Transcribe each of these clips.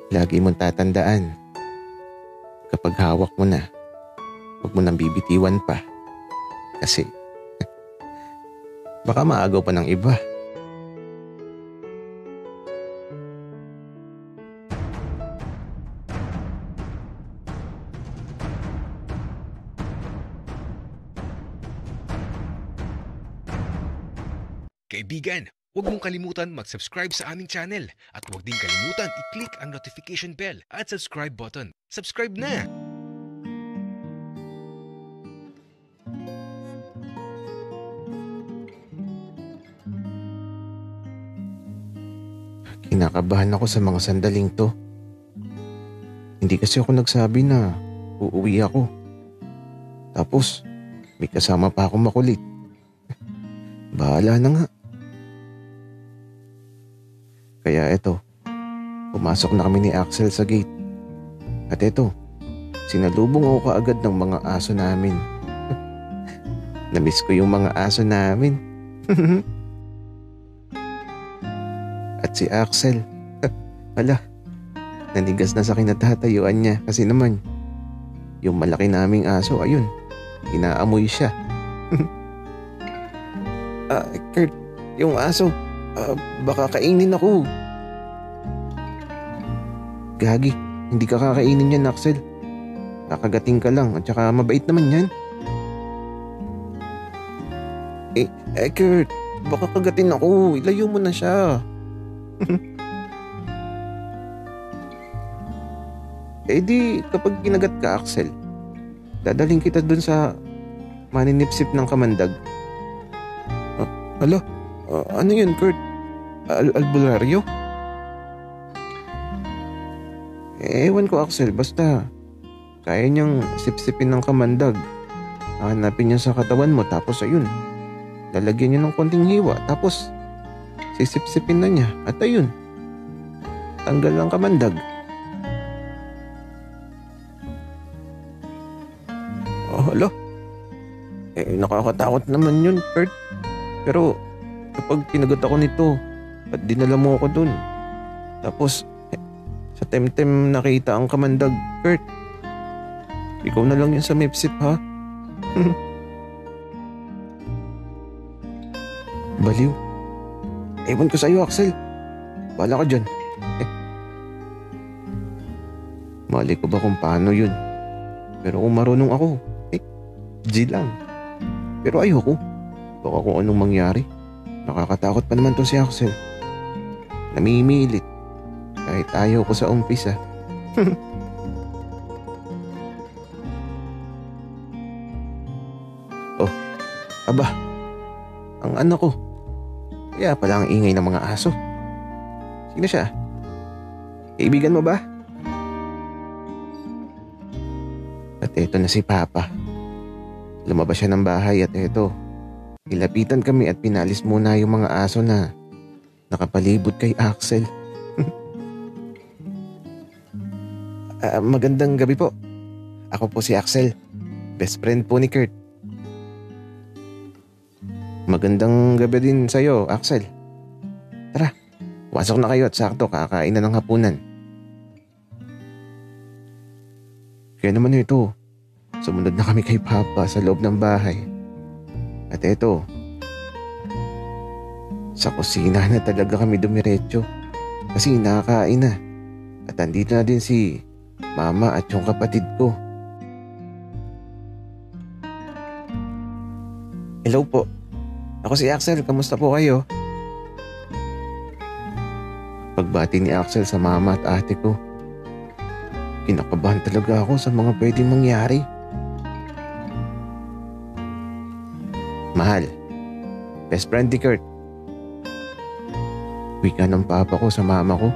Lagi mong tatandaan, kapag hawak mo na, huwag mo nang bibitiwan pa. Kasi baka maagaw pa ng iba. Kaibigan, huwag mong kalimutan mag-subscribe sa aming channel at huwag din kalimutan i-click ang notification bell at subscribe button. Subscribe na! Kinakabahan ako sa mga sandaling to. Hindi kasi ako nagsabi na uuwi ako. Tapos may kasama pa akong makulit. Bahala na nga. Kaya eto, pumasok na kami ni Axel sa gate. At eto, sinalubong ako kaagad ng mga aso namin. Namiss ko yung mga aso namin. At si Axel, hala, nanigas na sa kinatatayuan niya kasi naman, yung malaki naming aso, ayun, inaamoy siya. Kurt, yung aso, baka kainin ako. Gagi, hindi ka kakainin yan, Axel. Kakagating ka lang at saka mabait naman yan. Kurt, baka kagatin ako. Ilayo mo na siya. Di kapag kinagat ka, Axel, dadaling kita dun sa maninipsip ng kamandag. Hala, ano yun, Kurt? Albularyo? Ewan ko, Axel, basta kaya niyang sipsipin ng kamandag. Hanapin niya sa katawan mo, tapos ayun, lalagyan niya ng konting hiwa, tapos sisipsipin na niya, at ayun, tanggal ang kamandag. Hala, nakakatakot naman yun, Kurt. Pero kapag kinagat ako nito, at dinala mo ako dun, tapos sa temtem nakita ang kamandag, Kurt, ikaw na lang yun sa mipsip, ha? Baliw. Ewan ko sa'yo, Axel. Bahala ka dyan. Mali ko ba kung paano yun? Pero kung marunong ako, G lang. Pero ayoko. Baka kung anong mangyari. Nakakatakot pa naman to si Axel. Namimilit. Kahit ayaw ko sa umpisa. Oh, aba. Ang anak ko. Kaya pala ang ingay ng mga aso. Sino siya? Kaibigan mo ba? At eto na si Papa. Lumabas siya ng bahay at eto, nilapitan kami at pinalis muna yung mga aso na nakapalibot kay Axel. Magandang gabi po. Ako po si Axel. Best friend po ni Kurt. Magandang gabi din sa'yo, Axel. Tara, pasok na kayo at sakto kakain na ng hapunan. Kaya naman ito, sumunod na kami kay Papa sa loob ng bahay. At eto, sa kusina na talaga kami dumiretso kasi nakakain na. At andito na din si Mama at yung kapatid ko. Hello po. Ako si Axel, kamusta po kayo? Pagbati ni Axel sa mama at ate ko, kinakabahan talaga ako sa mga pwedeng mangyari. Mahal, best friend ni Kurt. Wika ng papa ko sa mama ko.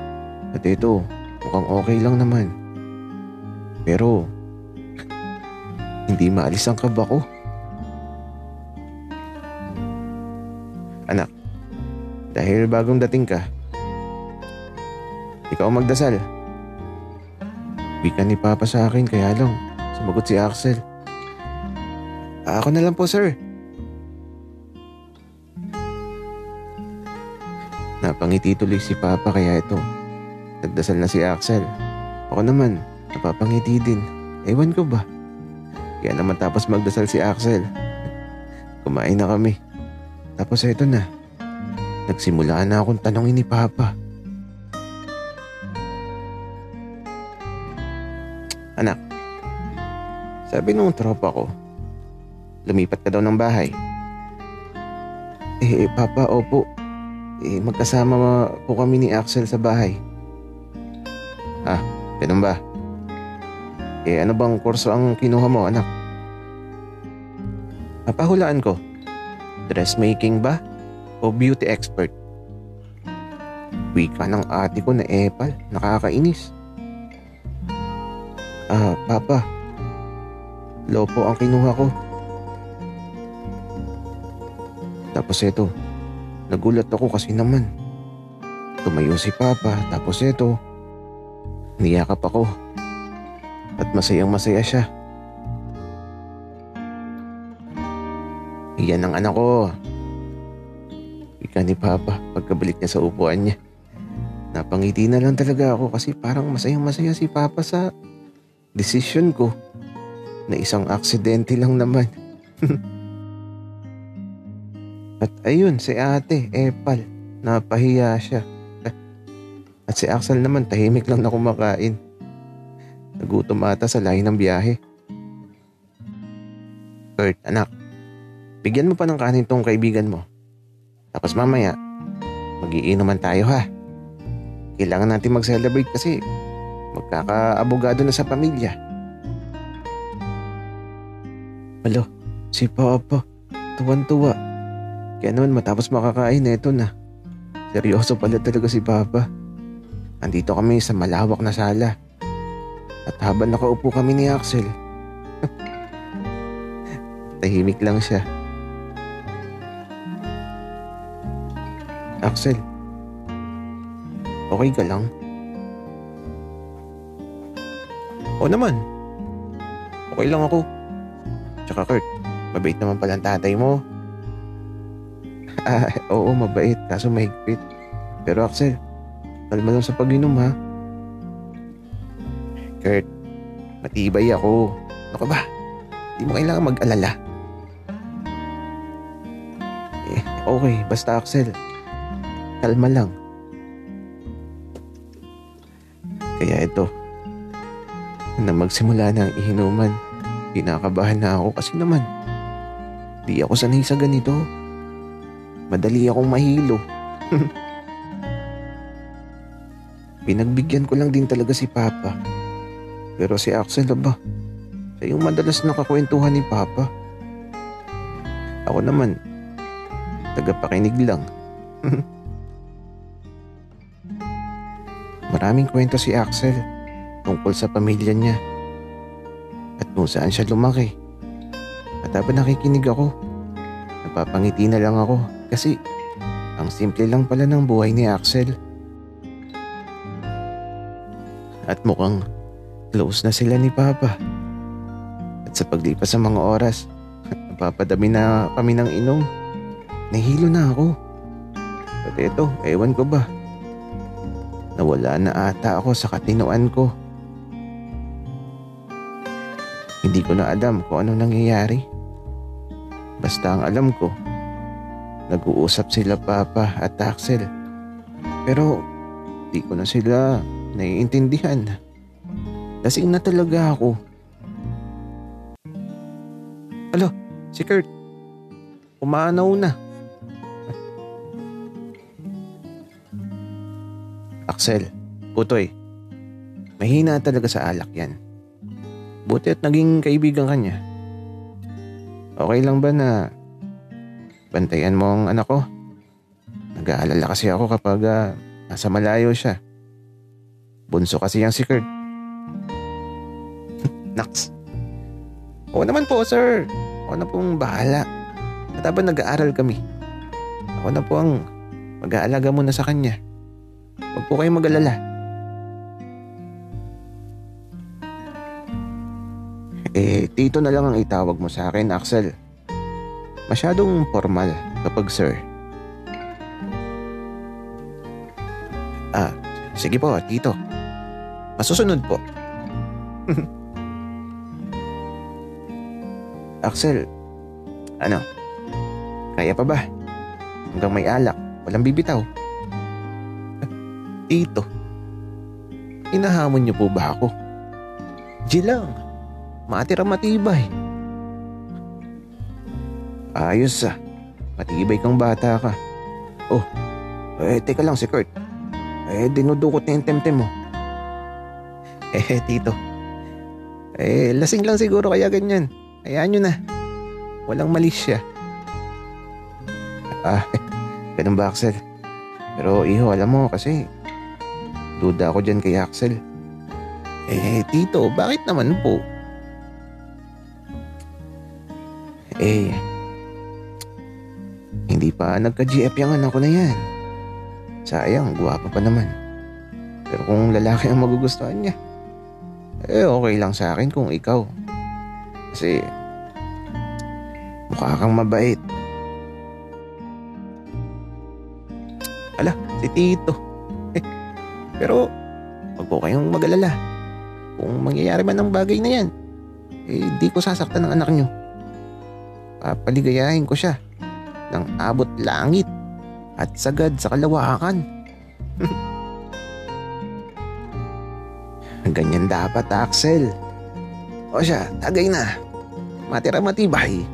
At ito, mukhang okay lang naman. Pero, hindi maalis ang kaba ko. Anak, dahil bagong dating ka, ikaw magdasal. Wika ni Papa sa akin, kaya lang sumagot si Axel. Ako na lang po, sir. Napangiti tuloy si Papa, kaya ito, nagdasal na si Axel. Ako naman, napapangiti din. Ewan ko ba? Kaya naman tapos magdasal si Axel. Kumain na kami. Tapos eto na. Nagsimula na akong tanongin ni Papa. Anak, sabi nung tropa ko, lumipat ka daw ng bahay. Papa, opo. Magkasama po kami ni Axel sa bahay. Ah, ganun ba? Ano bang kurso ang kinuha mo, anak? Papahulaan ko. Dressmaking ba? O beauty expert? Wika ng ate ko na epal. Nakakainis. Papa. Law po ang kinuha ko. Tapos eto, nagulat ako kasi naman. Tumayo si Papa, tapos eto, niyakap ako. At masayang masaya siya. Iyan ang anak ko. Ika ni Papa pagkabalik niya sa upuan niya. Napangiti na lang talaga ako kasi parang masayang masaya si Papa sa desisyon ko na isang aksidente lang naman. At ayun, si ate, epal, napahiya siya. At si Axel naman, tahimik lang na kumakain. Nagutom ata sa lahi ng biyahe. Kurt, anak, bigyan mo pa ng kanin tong kaibigan mo. Tapos mamaya, mag-iinuman tayo ha. Kailangan natin mag-celebrate kasi magkakaabogado na sa pamilya. Alo, si Papa, tuwan-tuwa. Kaya naman matapos makakain, eto na. Seryoso pala talaga si Papa. Andito kami sa malawak na sala. At habang nakaupo kami ni Axel, tahimik lang siya. Axel, okay ka lang? Oo naman. Okay lang ako. Tsaka Kurt, mabait naman pala ang tatay mo. Oo, mabait, kaso mahigpit. Pero Axel, kalma lang sa pag-inom ha. Kurt, matibay ako. Ano ka ba? Di mo kailangan mag-alala. Okay, basta Axel, kalma lang. Kaya ito, na magsimula na ang ihinuman, kinakabahan na ako kasi naman, di ako sanay sa ganito. Madali akong mahilo. Pinagbigyan ko lang din talaga si Papa. Pero si Axel ba? Siya yung madalas nakakwentuhan ni Papa. Ako naman, tagapakinig lang. Maraming kwento si Axel tungkol sa pamilya niya at kung saan siya lumaki. At habang nakikinig ako, napapangiti na lang ako kasi ang simple lang pala ng buhay ni Axel. At mukhang close na sila ni Papa. At sa paglipas ng mga oras, napapadami na kami ng inom. Nahilo na ako. At eto, ewan ko ba, nawala na ata ako sa katinoan ko. Hindi ko na alam kung ano nangyayari. Basta ang alam ko, nag-uusap sila Papa at Axel. Pero di ko na sila naiintindihan. Lasing na talaga ako. Alo, si Kurt. Umanaw na. Axel, Putoy, mahina talaga sa alak yan. Buti at naging kaibigan ka niya. Okay lang ba na bantayan mo ang anak ko? Nag-aalala kasi ako kapag nasa malayo siya. Bunso kasi yang si Kurt. Naks. Oo naman po, sir. Ako na pong bahala. At habang nag-aaral kami, ako na po ang mag-aalaga muna sa kanya. Huwag po kayong mag-alala. Tito na lang ang itawag mo sa akin, Axel. Masyadong formal kapag sir. Sige po, Tito. Masusunod po. Axel, ano? Kaya pa ba? Hanggang may alak, walang bibitaw. Tito, inahamon niyo po ba ako? G lang, matira matibay. Ayos matibay kang bata ka. Oh, teka lang si Kurt. Dinudukot na yung temtem mo. Tito. Lasing lang siguro kaya ganyan. Hayaan nyo na. Walang mali siya. Ganun ba, Axel? Pero iho, alam mo kasi duda ako dyan kay Axel. Tito, bakit naman po? Hindi pa nagka-GF yung anak ko na yan. Sayang, guwapo pa naman. Pero kung lalaki ang magugustuhan niya, okay lang sa akin kung ikaw. Kasi mukha kang mabait. Ala, si Tito. Pero wag po kayong mag-alala. Kung mangyayari man ang bagay na yan, di ko sasaktan ng anak nyo. Papaligayahin ko siya ng abot langit at sagad sa kalawakan. Ganyan dapat, Axel. O siya, tagay na. Matira matibay.